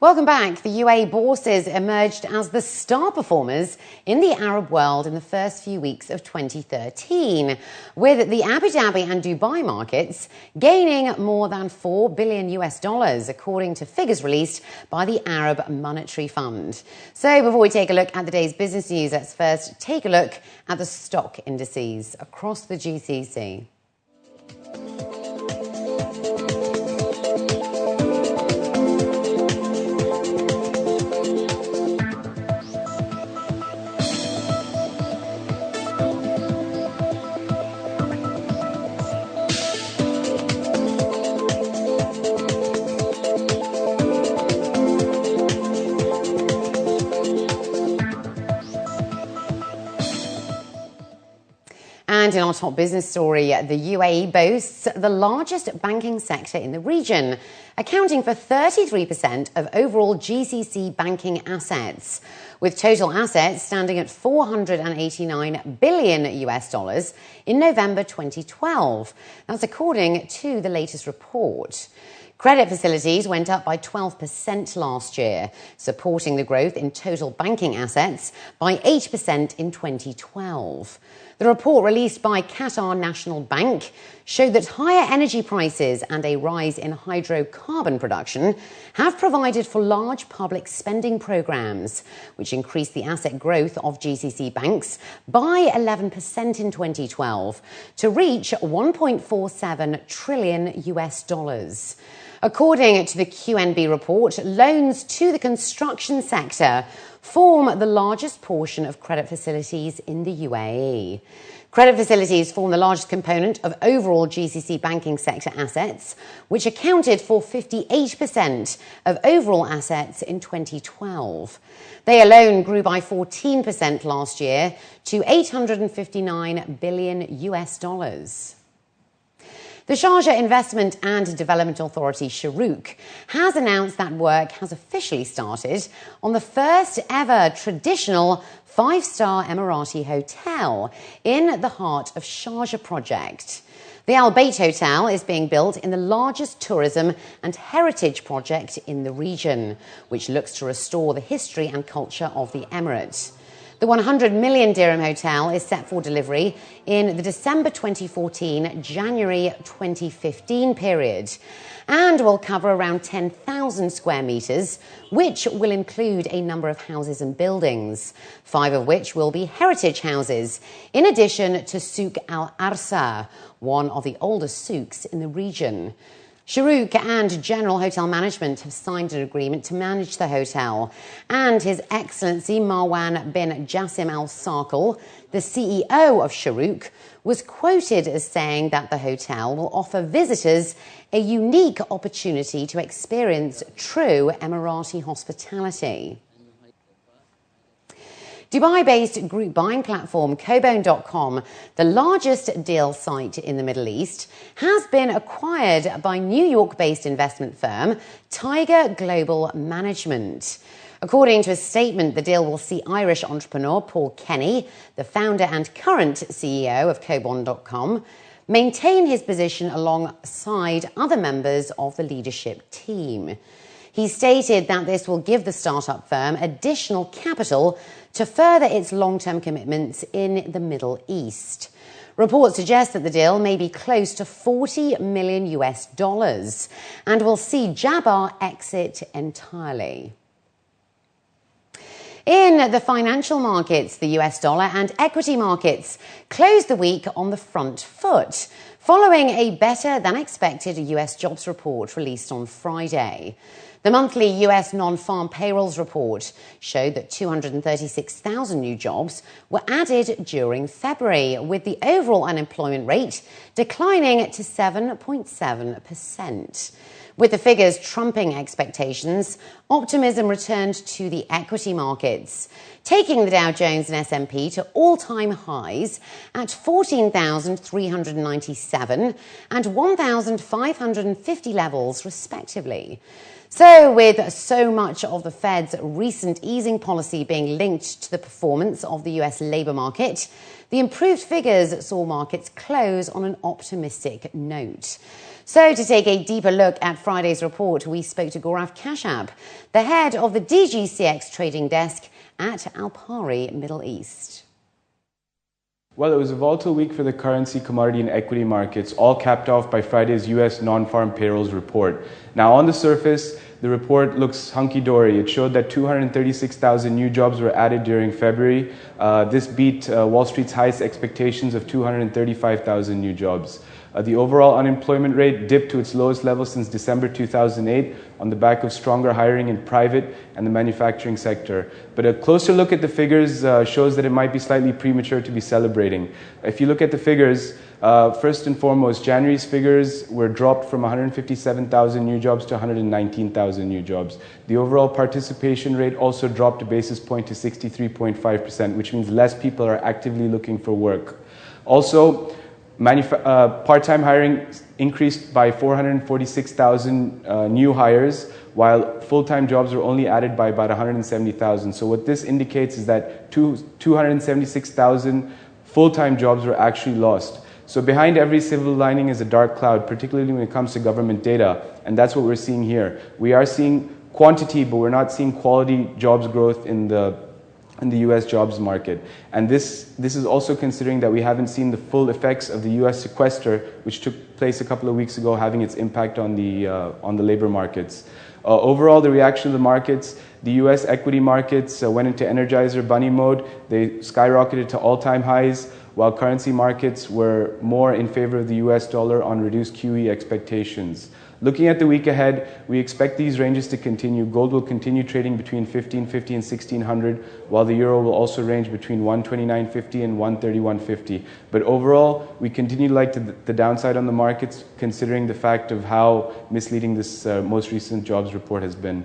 Welcome back. The UAE bourses emerged as the star performers in the Arab world in the first few weeks of 2013, with the Abu Dhabi and Dubai markets gaining more than $4 billion, according to figures released by the Arab Monetary Fund. So before we take a look at the day's business news, let's first take a look at the stock indices across the GCC. And in our top business story, the UAE boasts the largest banking sector in the region, accounting for 33% of overall GCC banking assets, with total assets standing at $489 billion in November 2012. That's according to the latest report. Credit facilities went up by 12% last year, supporting the growth in total banking assets by 8% in 2012. The report released by Qatar National Bank showed that higher energy prices and a rise in hydrocarbon production have provided for large public spending programs, which increased the asset growth of GCC banks by 11% in 2012 to reach $1.47 trillion. According to the QNB report, loans to the construction sector form the largest portion of credit facilities in the UAE. Credit facilities form the largest component of overall GCC banking sector assets, which accounted for 58% of overall assets in 2012. They alone grew by 14% last year to $859 billion. The Sharjah Investment and Development Authority, Shahrouk, has announced that work has officially started on the first ever traditional five-star Emirati hotel in the heart of Sharjah project. The Bayt Hotel is being built in the largest tourism and heritage project in the region, which looks to restore the history and culture of the emirate. The 100 million dirham hotel is set for delivery in the December 2014, January 2015 period and will cover around 10,000 square metres, which will include a number of houses and buildings, 5 of which will be heritage houses, in addition to Souk Al Arsa, one of the oldest souks in the region. Shahrouk and General Hotel Management have signed an agreement to manage the hotel, and His Excellency Marwan bin Jassim Al Sarkal, the CEO of Shahrouk, was quoted as saying that the hotel will offer visitors a unique opportunity to experience true Emirati hospitality. Dubai-based group buying platform Coburncom, the largest deal site in the Middle East, has been acquired by New York-based investment firm Tiger Global Management. According to a statement, the deal will see Irish entrepreneur Paul Kenny, the founder and current CEO of Coburncom, maintain his position alongside other members of the leadership team. He stated that this will give the startup firm additional capital to further its long-term commitments in the Middle East. Reports suggest that the deal may be close to $40 million and will see Jabbar exit entirely. In the financial markets, the US dollar and equity markets closed the week on the front foot, following a better-than-expected US jobs report released on Friday. The monthly US non-farm payrolls report showed that 236,000 new jobs were added during February, with the overall unemployment rate declining to 7.7%. With the figures trumping expectations, optimism returned to the equity markets, taking the Dow Jones and S&P to all-time highs at 14,397 and 1,550 levels, respectively. So, with so much of the Fed's recent easing policy being linked to the performance of the US labour market, the improved figures saw markets close on an optimistic note. So, to take a deeper look at Friday's report, we spoke to Gaurav Kashyap, the head of the DGCX trading desk at Alpari Middle East. Well, it was a volatile week for the currency, commodity and equity markets, all capped off by Friday's US non-farm payrolls report. Now, on the surface, the report looks hunky-dory. It showed that 236,000 new jobs were added during February. This beat Wall Street's highest expectations of 235,000 new jobs. The overall unemployment rate dipped to its lowest level since December 2008 on the back of stronger hiring in private and the manufacturing sector. But a closer look at the figures shows that it might be slightly premature to be celebrating. If you look at the figures, first and foremost, January's figures were dropped from 157,000 new jobs to 119,000 new jobs. The overall participation rate also dropped a basis point to 63.5%, which means less people are actively looking for work. Also, part-time hiring increased by 446,000 new hires, while full-time jobs were only added by about 170,000. So what this indicates is that 276,000 full-time jobs were actually lost. So behind every silver lining is a dark cloud, particularly when it comes to government data, and that's what we're seeing here. We are seeing quantity, but we're not seeing quality jobs growth in the US jobs market. And this is also considering that we haven't seen the full effects of the US sequester, which took place a couple of weeks ago, having its impact on the labor markets. Overall, the reaction of the markets, the US equity markets went into Energizer bunny mode. They skyrocketed to all-time highs, while currency markets were more in favor of the US dollar on reduced QE expectations. Looking at the week ahead, we expect these ranges to continue. Gold will continue trading between 1550 and 1600, while the euro will also range between 129.50 and 131.50. But overall, we continue to like the downside on the markets, considering the fact of how misleading this most recent jobs report has been.